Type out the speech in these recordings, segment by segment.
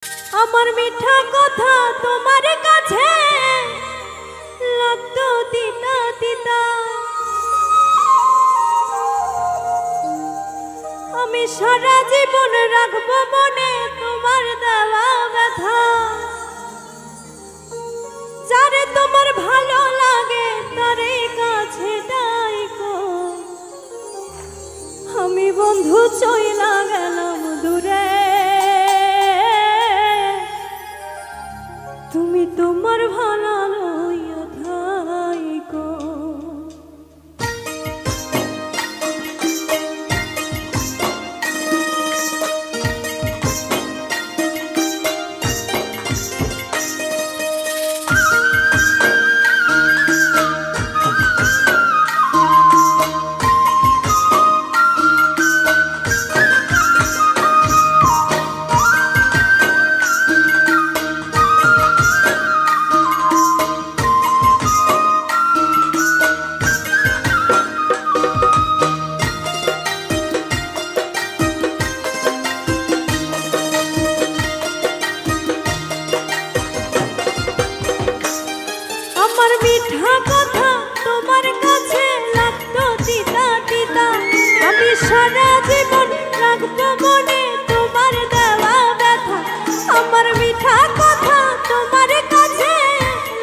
আমার মিঠা কথা তোমার কাছে লাগতো তিতা তিতা, আমি সারা জীবন রাখবো মনে তোমার দেওয়া ব্যথা। যারে তোমার ভালো লাগে তারে কাছে ডাইকো, আমি বন্ধু চইলা গেলাম দূরে, তুমি তোমার ভালো লইয়া থাইকো। আমার মিঠা কথা তোমার কাছে লাগতো তিতা তিতা, আমি সারা জীবন রাখবো মনে তোমার দেওয়া ব্যথা। আমার মিঠা কথা তোমার কাছে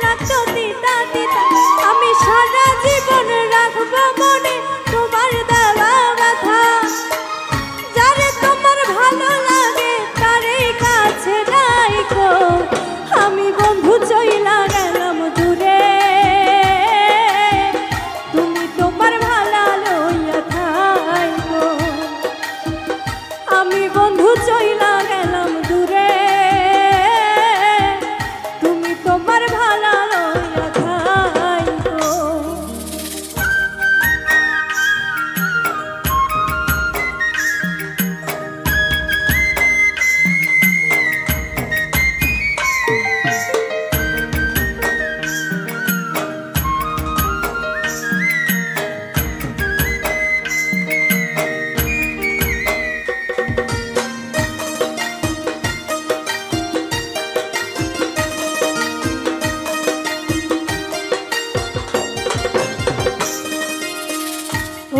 লাগতো তিতা তিতা, আমি সারা জীবন রাখবো মনে তোমার দেওয়া ব্যথা। যারে তোমার ভালো লাগে তারে কাছে রাইখো, আমি বন্ধু চইলা গেলাম দূরে, তুমি তোমার ভালো লইয়া থাইকো। আমি বন্ধু চইলা গেলাম দূরে, তুমি তোমার ভালো লইয়া থাইকো।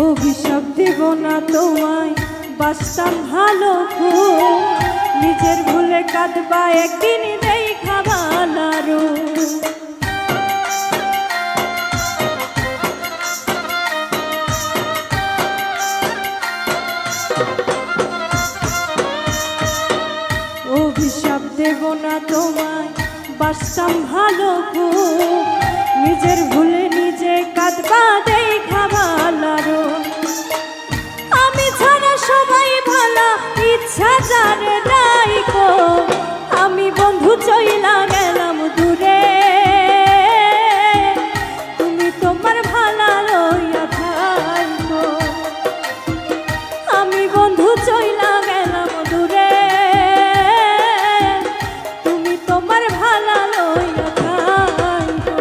অভিশাপ দেব না তোমায়, বাসতাম ভালো খুব, নিজের ভুলে কাঁদবা একদিন দেখা ভালো। অভিশাপ দেব না তোমায়, বাসতাম ভালো খুব, নিজের ভুলে নিজে কাঁদবা দেখা ভালো। আমি ছাড়া সবাই ভালো, ইচ্ছা যারে রাইখো, আমি বন্ধু চইলা গেলাম দূরে, তুমি তোমার ভালো লইয়া থাইকো। আমি বন্ধু চইলা গেলাম দূরে, তুমি তোমার ভালো লইয়া থাইকো।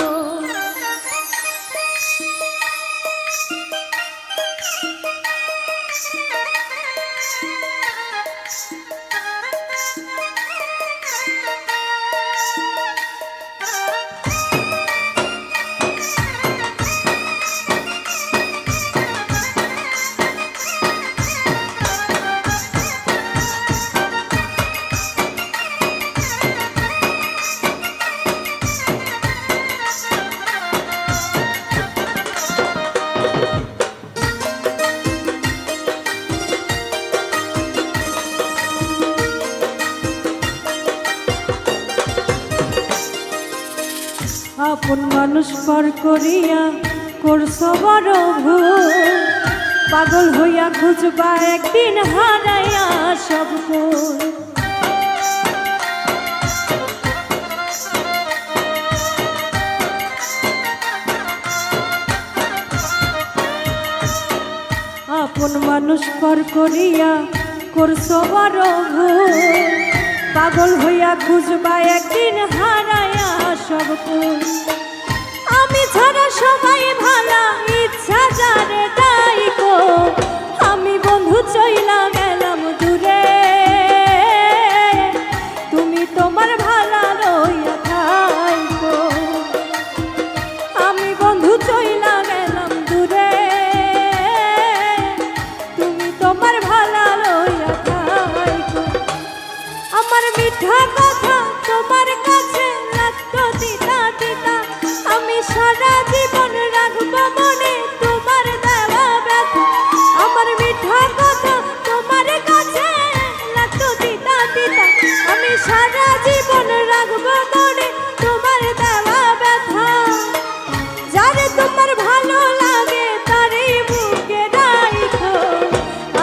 আপন মানুষ পর করিয়া করছো বড় ভুল, পাগল হইয়া খুঁজবা একদিন হারাইয়া সব ফুল। আপন মানুষ পর করিয়া করছো বড় ভুল, পাগল হইয়া খুঁজবা একদিন হারাইয়া সব ফুল। আমি ছাড়া সবাই ভালো, ইচ্ছা যারে ডাইকো, আমি বন্ধু চইলা গেলাম দূরে, তুমি তোমার ভালা লইয়া থাইকো। আমি বন্ধু চইলা গেলাম দূরে, তুমি তোমার ভালা লইয়া থাইকো। আমার মিঠা কথা তোমার কাছে লাগতো তিতা তিতা, আমি সারা জীবন রাখবো মনে তোমার দেওয়া ব্যথা। আমার মিঠা কথা তোমার কাছে লাগতো তিতা তিতা, আমি সারা জীবন রাখবো মনে তোমার দেওয়া ব্যথা। যারে তোমার ভালো লাগে তারই বুকে রাখো,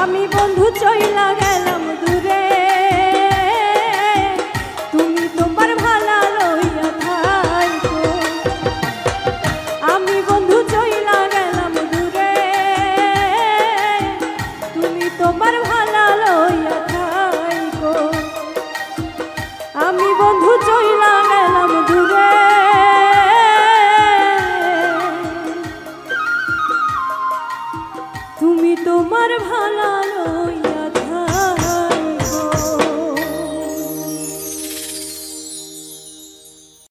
আমি বন্ধু চইলা গেলাম দূরে, তুমি তোমার ভালা লইয়া থাইকো। আমি বন্ধু চইলা গেলাম দূরে, তুমি তোমার ভালা লইয়া থাইকো। আমি বন্ধু চইলা গেলাম দূরে, তুমি তোমার ভালা লইয়া